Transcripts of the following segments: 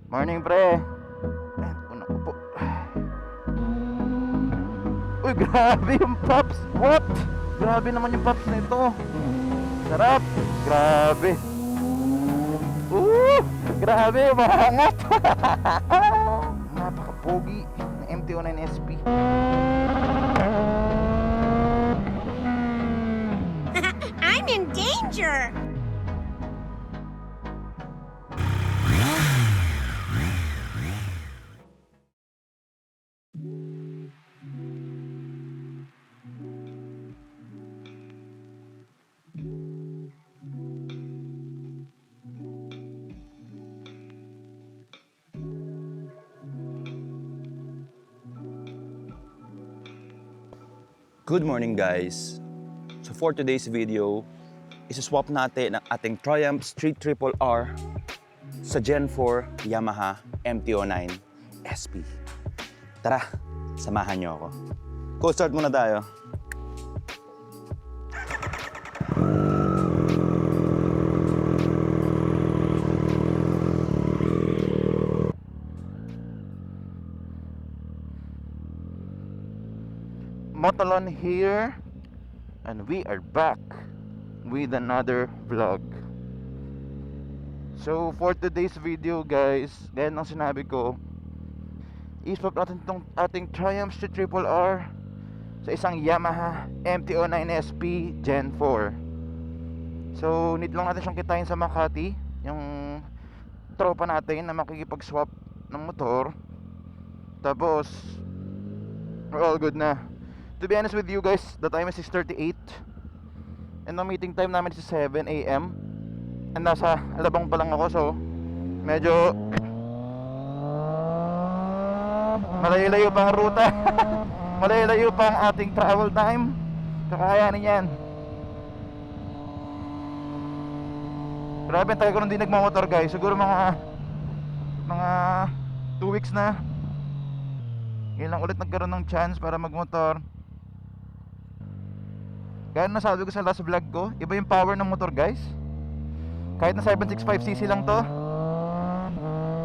Morning, pre. Ayan, unang upo. Uy, grabe yung pops. What? Grabe naman yung pops nito. Sarap. Grabe. Grabe, mahangat. Napaka-pogi ng MT-09 SP. I'm in danger! Good morning guys! So for today's video, isa-swap natin ang ating Triumph Street Triple R sa Gen 4 Yamaha MT-09 SP. Tara, samahan niyo ako. Cold start muna tayo. Motolon here, and we are back with another vlog. So for today's video guys, gaya ng sinabi ko, i-swap natin itong ating Triumph Street Triple R sa isang Yamaha MT-09 SP Gen 4. So need lang natin siyang kitain sa Makati, yung tropa natin na makikipag-swap ng motor. Tapos we're all good na. To be honest with you guys, the time is 6:38 and ang meeting time namin is 7 AM. And nasa Alabang pa lang ako, so medyo malayo-layo pa ang ruta. Malayo-layo pa ang ating travel time. Kakayanin yan. Grabe, tayo ko nung di nagmamotor guys. Siguro mga 2 weeks na. Ngayon lang ulit nagkaroon ng chance para magmotor. Kaya nasabi ko sa last vlog ko, iba yung power ng motor guys. Kahit na 765cc lang to,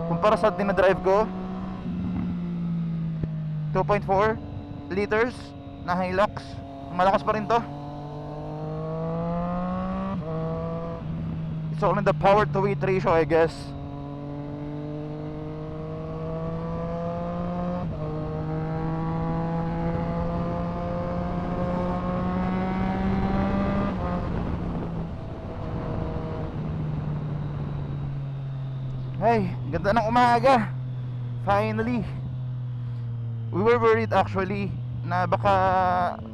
kumpara sa dinadrive ko 2.4 liters na Hilux, malakas pa rin to. It's all in the power to weight ratio, I guess. Ay, ganda ng umaga. Finally. We were worried actually na baka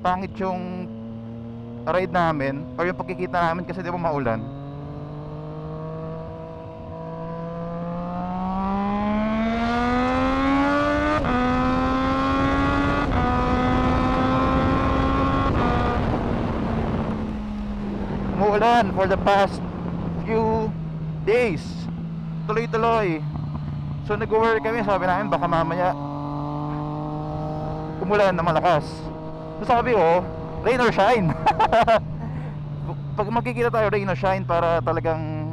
pangit yung ride namin or yung pagkikita namin kasi di ba maulan. Umuulan for the past few days. Tuloy-tuloy. So nag-worry kami, sabi namin baka mamaya umulan na malakas. So sabi ko, rain or shine. Pag magkikita tayo, rain or shine, para talagang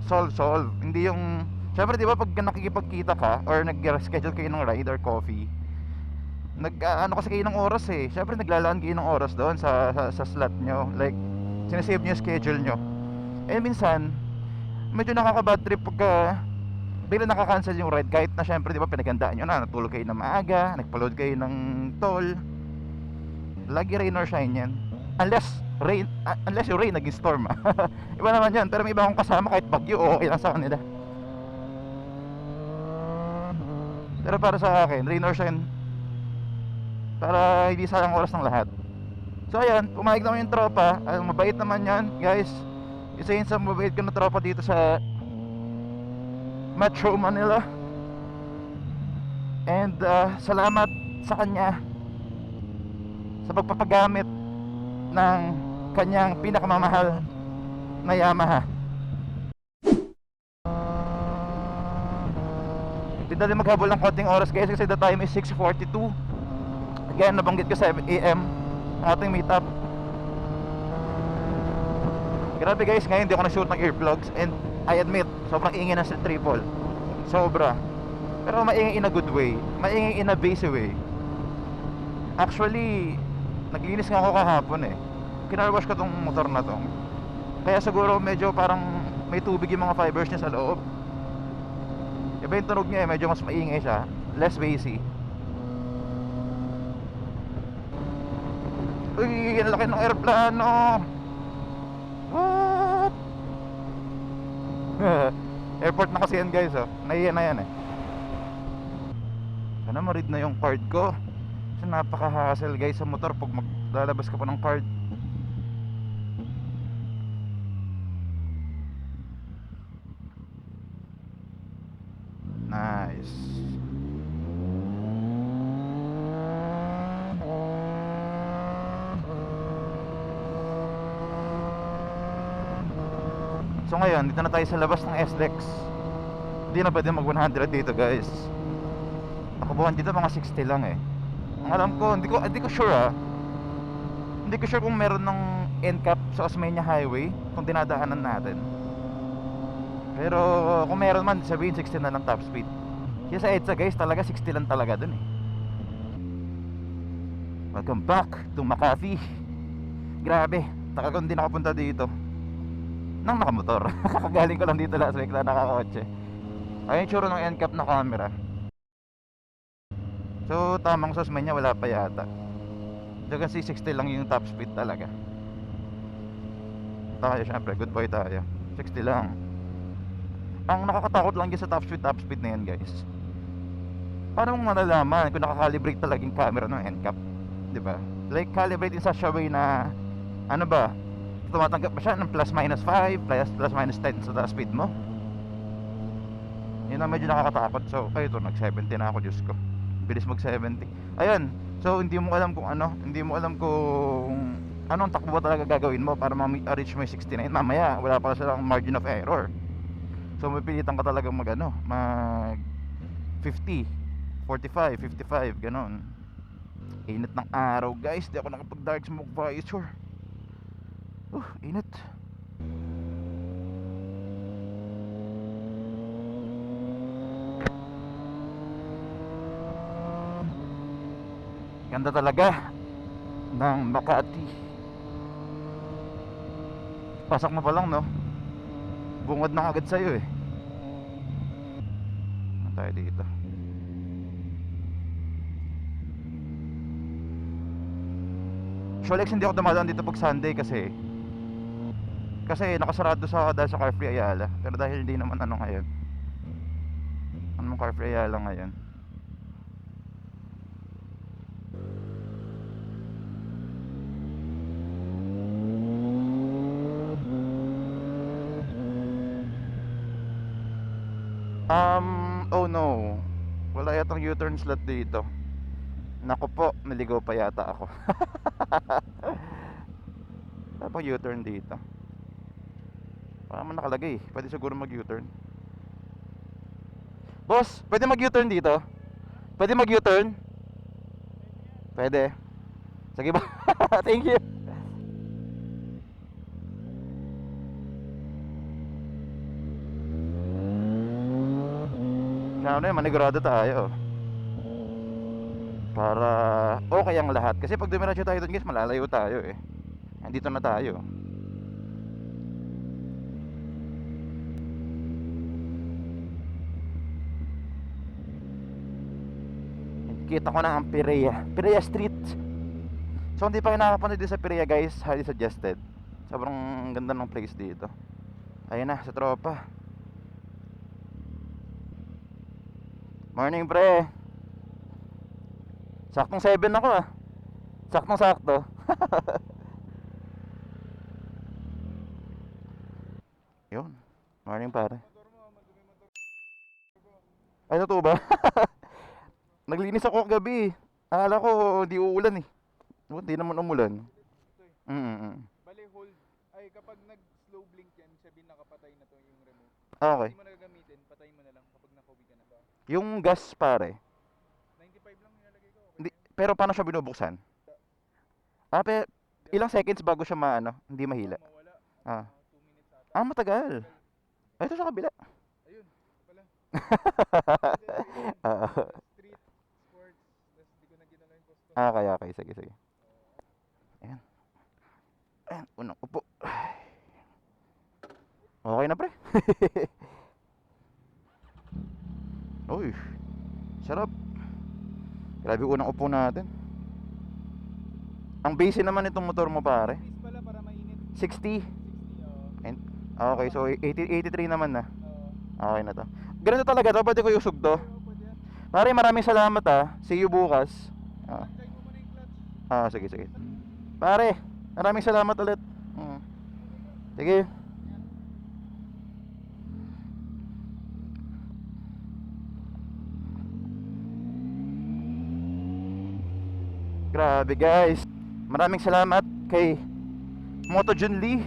solve. Hindi yung, syempre di ba pag nakikipagkita ka or nag-schedule kayo ng ride or coffee, ano kasi kayo ng oras eh. Syempre naglalaan kayo ng oras doon sa slot nyo. Like, sinasave nyo yung schedule nyo. Eh minsan medyo nakaka-bad trip pagka bigla nakaka-cancel yung ride, kahit na syempre di ba pinagandaan nyo na, natulog kayo na maaga, nagpa-load kayo ng toll. Lagi rain or shine yan. Unless yung rain naging storm. Iba naman yan, pero may iba akong kasama kahit bagyo, okay lang sa kanila. Pero para sa akin, rain or shine, para hindi sayang oras ng lahat. So ayan, pumayag naman yung tropa. Mabait naman yan guys. Isa yun sa mabait ko na tropa dito sa Metro Manila. And salamat sa kanya sa pagpapagamit ng kanyang pinakamamahal na Yamaha. Hindi natin maghabol ng konting oras guys kasi the time is 6:42. Again, nabanggit ko 7 AM ang ating meetup. Grabe guys, ngayon hindi ako na-shoot ng earplugs and I admit, sobrang ingay ng Street Triple. Sobra. Pero maingay in a good way. Maingay in a basic way. Actually, naglinis nga ako kahapon eh. Kinarwash ko tong motor na to. Kaya siguro medyo parang may tubig yung mga fibers niya sa loob. Iba yung tunog niya eh, medyo mas maingay siya. Less bassy. Uy, ang laki ng aeroplano. What? Airport na kasi yan guys oh. Naiyan na yan eh. Sana ma-read na yung card ko. Kasi napaka-hassle guys sa motor pag maglalabas ka pa ng card. Nice. So ngayon, dito na tayo sa labas ng SLEX. Hindi na pwede mag 100 dito guys. Nakabuhan dito mga 60 lang eh. Ang alam ko, hindi ko sure ah. Hindi ko sure kung meron ng end cap sa Osmeña Highway kung dinadaanan natin. Pero kung meron man, sabihin 60 na lang top speed. Kaya sa EDSA guys, talaga 60 lang talaga dun eh. Welcome back to Makati. Grabe, tagal ko hindi nakapunta dito nang nakamotor. Kakagaling ko lang dito last week na nakakotse. Ayun yung tsura ng end cap na camera. So tamang sa Osmeña wala pa yata. So kasi 60 lang yung top speed talaga. Tayo syempre, good boy tayo. 60 lang. Ang nakakatakot lang din sa top speed na yan guys. Paano mong malalaman kung nakakalibrate talaga yung camera ng end cap? Diba? Like calibrate in such a way na ano ba? Tumatanggap pa siya ng plus minus 5, plus minus 10 sa top speed mo. Yun ang medyo nakakatakot. So kayo to, nag 70 na ako, Diyos ko. Bilis mag 70. Ayun. So hindi mo alam kung ano, hindi mo alam kung anong takbo talaga gagawin mo para ma-reach mo yung 69. Mamaya wala pa silang margin of error. So mapilitan ka talagang mag 50, 45, 55, ganon. Init ng araw guys, di ako nakapag dark smoke visor. Init. Ganda talaga ng Makati. Pasok mo pa lang no, bungad na agad sa'yo eh. Ano tayo dito? Sholex hindi ako dumadaan dito pag Sunday kasi nakasarado sa dahil sa Carfree Ayala. Pero dahil hindi naman ano ngayon, anong Carfree Ayala ngayon? Oh no, wala yatang U-turn slot dito. Naku po, naligaw pa yata ako. Wala pang U-turn dito. Parang nakalagay, pwede siguro mag U-turn. Boss, pwede mag U-turn dito? Pwede mag U-turn? Pwede. Sige ba? Thank you. Ano yun, manigurado tayo para okay ang lahat. Kasi pag dumiretso tayo dun guys, malalayo tayo eh. Andito na tayo. Kita ko na ang Pirea Street. So hindi pa kayo nakakapunta dito sa Pirea guys, highly suggested. Sobrang ganda ng place dito. Ayun na, sa tropa. Morning pre. Saktong 7 ako ah. Saktong sakto. Yun. Morning pare. Ay totoo ba? Naglinis ako kagabi. Akala ko di uulan eh. Hindi naman umulan. Bale hold ay kapag nag-slow blink yan, sabihin nakapatay na to yung remote. Okay. Hindi mo na gagamitin, patayin mo na lang kapag nakauwi ka na. Yung gas pare. 95 lang nilalagay ko. Okay. Hindi, pero paano siya binubuksan? Ilang seconds bago siya hindi mahila. Mawala. Ah. 2 minutes ata. Matagal. Ay, ito sa kabila. Ayun, pala. Ah, Street sports, tapos di ko na ginala yung gusto. okay. Sige, sige. Ayan. Ayan, unang upo. Okay na, pre. Uy, sarap. Grabe unang upo natin. Ang base naman itong motor mo, pare. Please pala para mainit. 60. 60, oo. And, okay, so 83 naman na. Oo. Okay na to. Ganito talaga to, pwede ko usog to. Oo, pwede yan. Pare, maraming salamat ah. See you bukas. Ah, Try mo muna yung clutch. sige, sige. Pare, maraming salamat ulit. Sige. Grabe guys. Maraming salamat kay Moto Jun Lee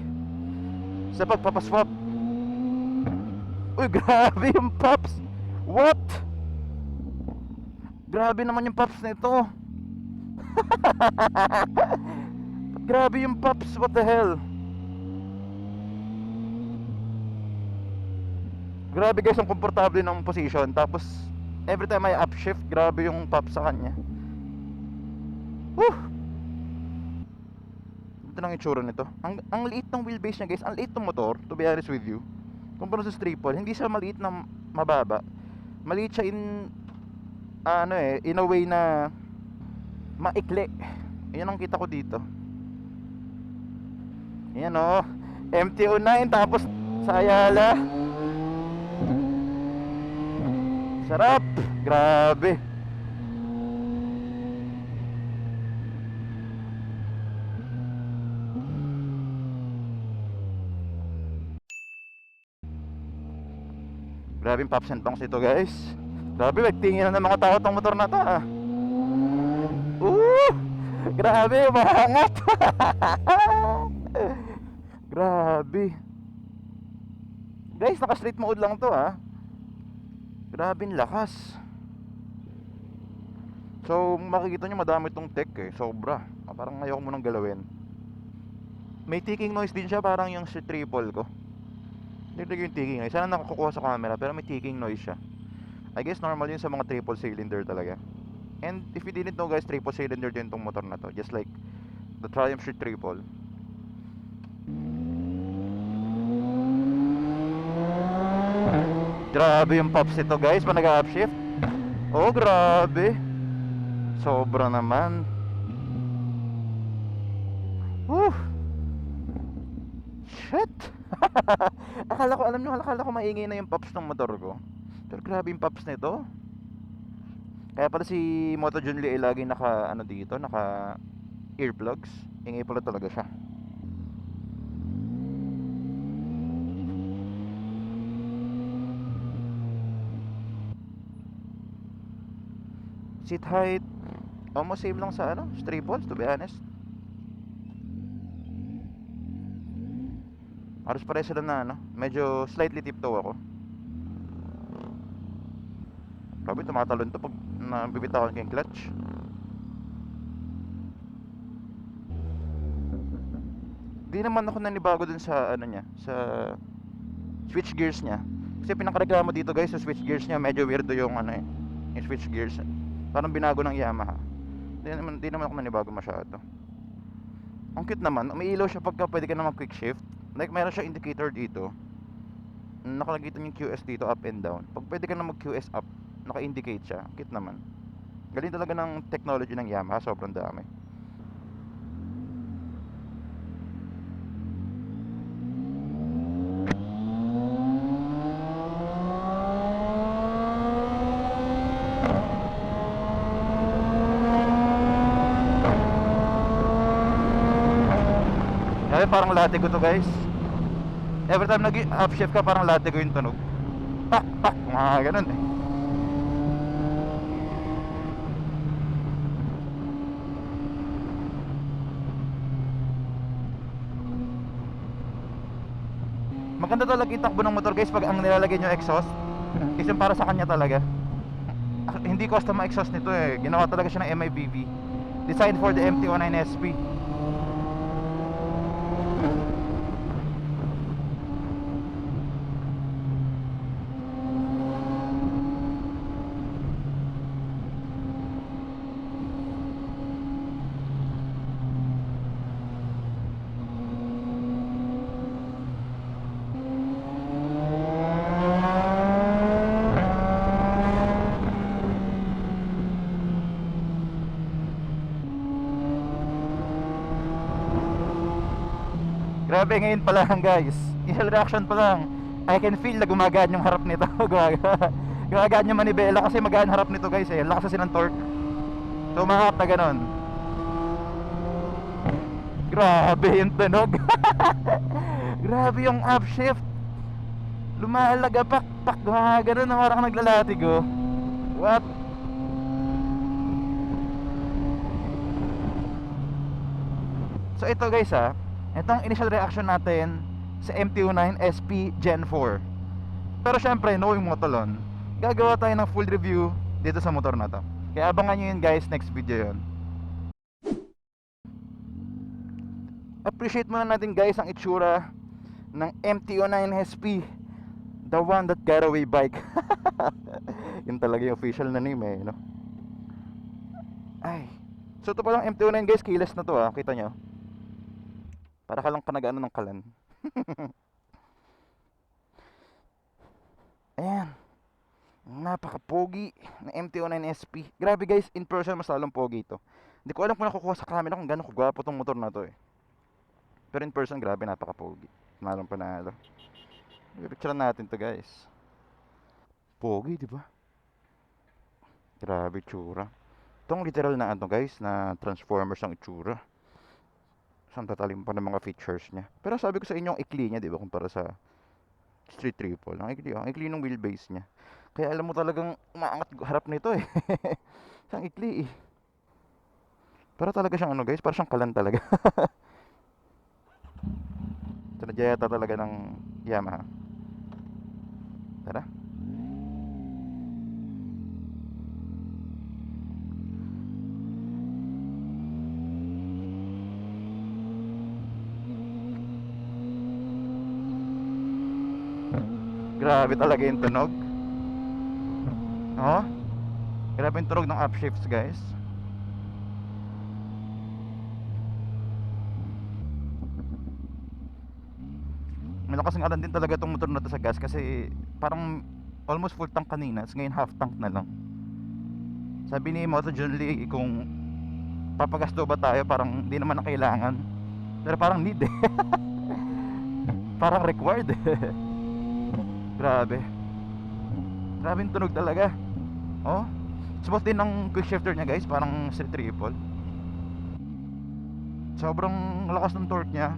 sa pagpapaswap. Uy, grabe yung pops. What? Grabe naman yung pops nito. Grabe yung pops, what the hell? Grabe guys, ang komportable ng position. Tapos every time I upshift, grabe yung pops sa kanya. Woo! Ito lang yung itsura nito. Ang liit ng wheelbase niya guys. Ang liit ng motor, to be honest with you. Kumpara sa triple, hindi siya maliit na mababa. Maliit siya in in a way na maikli. Yan ang kita ko dito. Yan o. MT-09 tapos sa Ayala. Sarap. Grabe. Grabe yung pops and bangs nito guys. Grabe, nagtingin na ng mga tao tong motor na to ah. Grabe, maangat. Grabe. Guys, naka street mode lang to ah. Grabe yung lakas. So makikita nyo madami tong tech eh. Sobra. Parang ayaw ko munang galawin. May ticking noise din siya, parang yung si triple ko. Hindi yung ticking noise. Sana nakakukuha sa camera, pero may ticking noise siya. I guess normal yun sa mga triple cylinder talaga. And if you didn't know guys, triple cylinder din tong motor na to. Just like the Triumph Street Triple. Grabe yung pops ito guys, pa nag-upshift. Oh, grabe. Sobra naman. Woo! Shit! Akala ko maingay na yung pops ng motor ko. Pero grabe yung pops nito. Kaya pala si Moto Jun Lee ay lagi naka dito, naka earplugs. Ingay pala talaga siya. Seat height almost same lang sa triples, to be honest. Halos pareho sila na medyo slightly tiptoe ako. Grabe, tumatalon to pag nabibitawan ko yung clutch. Di naman ako nanibago dun sa niya, sa switch gears niya. Kasi pinakareklamo dito guys, sa switch gears niya medyo weirdo yung yung switch gears. Parang binago ng Yamaha. Di naman ako nanibago masyado. Ang cute naman, may ilaw siya pagka pwede ka na mag quick shift. Like meron siya indicator dito. Nakalagay yung QS dito, up and down. Pag pwede ka na mag QS up, naka-indicate siya. Cute naman. Galing talaga ng technology ng Yamaha, sobrang dami. Kaya parang latigo to guys. Every time nag-upshift ka, parang latigo yung tunog. Pak, pak, mga ganun eh. Maganda talaga itakbo ng motor guys pag ang nilalagay nyo exhaust is yung para sa kanya talaga. Hindi custom exhaust nito eh. Ginawa talaga siya ng MIBV. Designed for the MT-09 SP. Grabe, ngayon pa lang guys. Initial reaction pa lang. I can feel na gumagaan yung harap nito. Gumagaan yung manibela kasi magaan harap nito guys eh. Lakas kasi ng torque. So mahap na ganon. Grabe yung tunog. Grabe yung upshift. Lumalaga pak gumagano na parang naglalatigo. What? So ito guys itong initial reaction natin sa MT-09 SP Gen 4. Pero syempre, knowing Motolon, gagawa tayo ng full review dito sa motor na to. Kaya abangan nyo yun guys, next video yun. Appreciate muna natin guys ang itsura ng MT-09 SP, the one that got away bike. Yun talaga yung official na name eh, no? Ay, so ito palang MT-09 guys, keyless na to kita nyo. Para ka lang kanagaano ng kalan. Ayan, napaka-pogi na MT-09 SP. Grabe guys, in person mas lalong pogi ito. Hindi ko alam kung nakukuha sa camera kung gano'ng kagwapo tong motor na to eh. Pero in person, grabe, napaka-pogi. Lalong panalo. Picture natin to guys. Pogi, di ba? Grabe tsura. Itong literal na ano guys, na Transformers ang itsura. Saan tatalim pa ng mga features niya. Pero sabi ko sa inyo, ang ikli niya, di ba, kumpara sa Street Triple. Ang ikli ng wheelbase niya. Kaya alam mo talagang umaangat harap nito eh. Siyang ikli eh. Pero talaga siyang ano guys, parang siyang kalan talaga. Sinadya talaga ng Yamaha. Tara. Grabe talaga yung tunog. Oh. Grabe yung tunog ng upshifts guys. Malakas ng alan din talaga itong motor na to sa gas kasi parang almost full tank kanina, ngayon half tank na lang. Sabi ni Moto John Lee kung papagasto ba tayo, parang hindi naman na kailangan, pero parang need eh. Parang required eh. Grabe. Grabe yung tunog talaga. Oh, smooth din ng quick shifter niya guys, parang Street Triple. Sobrang lakas ng torque niya.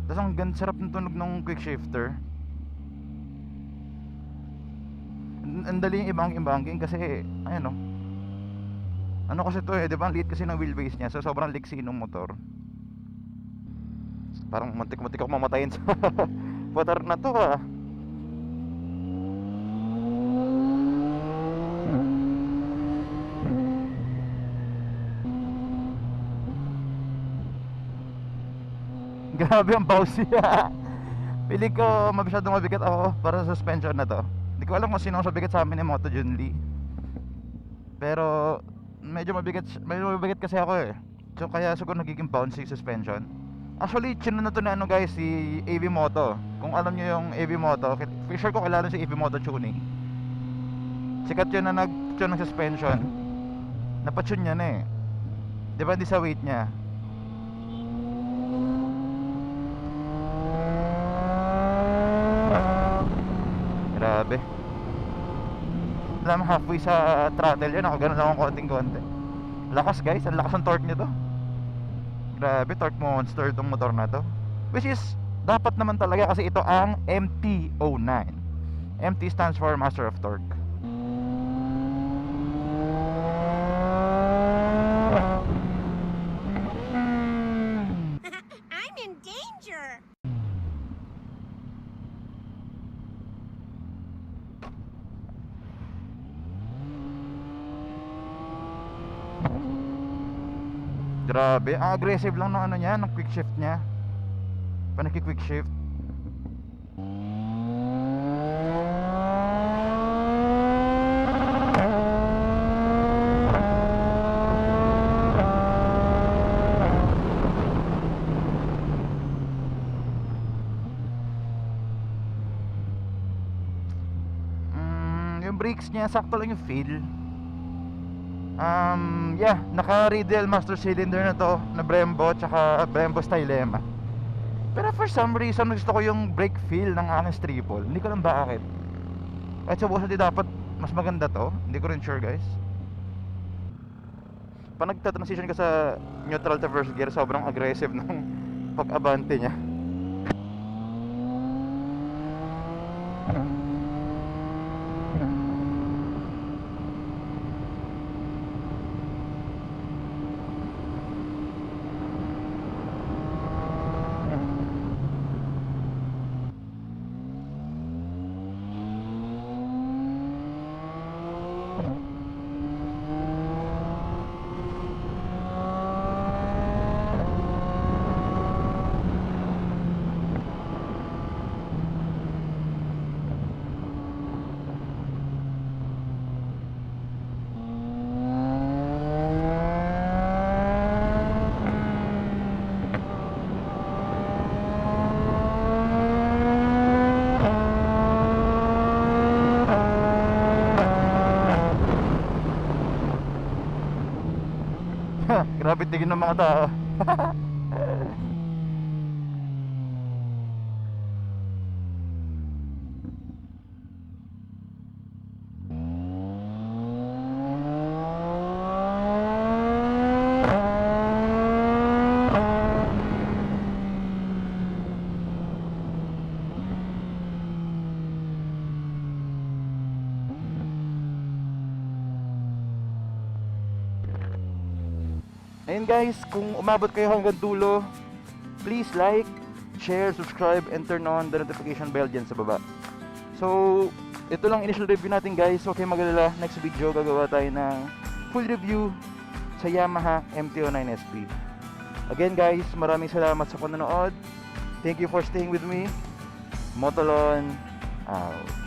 Tapos ang ganda, sarap ng tunog ng quick shifter. Ang dali yung ibang-ibangin kasi ayan ano kasi to eh, di ba? Ang liit kasi ng wheelbase niya, so sobrang liksi ng motor. Parang muntik-muntik ako mamatayin sa motor na to Grabe ang bouncy. Pili ko masyadong mabigat ako para sa suspension na to. Hindi ko alam kung sino ang sabigat sa amin ni Moto Jun Lee. Pero medyo mabigat kasi ako eh. So kaya siguro nagiging bouncy suspension. Actually, chino na to na ano guys, si AV Moto. Kung alam nyo yung AV Moto, for sure ko kilala si AV Moto Tuning. Sikat yun na nag-tune ng suspension. Napatune niya na eh. Depende sa weight niya. Grabe. Alam, halfway sa throttle yan, ako ganun lang akong konting-konti. Lakas guys, ang lakas ng torque nito. Grabe, torque monster itong motor na to. Which is, dapat naman talaga kasi ito ang MT-09. MT stands for Master of Torque. I'm in danger. Grabe, ang aggressive lang ng ano niya, ng quick shift niya. Panaki-quick shift. Yung brakes niya, sakto lang yung feel. Naka radial master cylinder na to, na Brembo, tsaka Brembo Stylema. Pero for some reason, gusto ko yung brake feel ng Honest Triple. Hindi ko lang bakit. Kahit supposedly dapat mas maganda to. Hindi ko rin sure, guys. Pag nagta-transition ka sa neutral to first gear, sobrang aggressive ng pag-abante niya. Grabe tingin ng mga tao. Ayun guys, kung umabot kayo hanggang dulo, please like, share, subscribe, and turn on the notification bell dyan sa baba. So, ito lang initial review natin guys. Huwag kayong mag-alala, next video gagawa tayo ng full review sa Yamaha MT-09 SP. Again guys, maraming salamat sa panonood. Thank you for staying with me. Motolon out.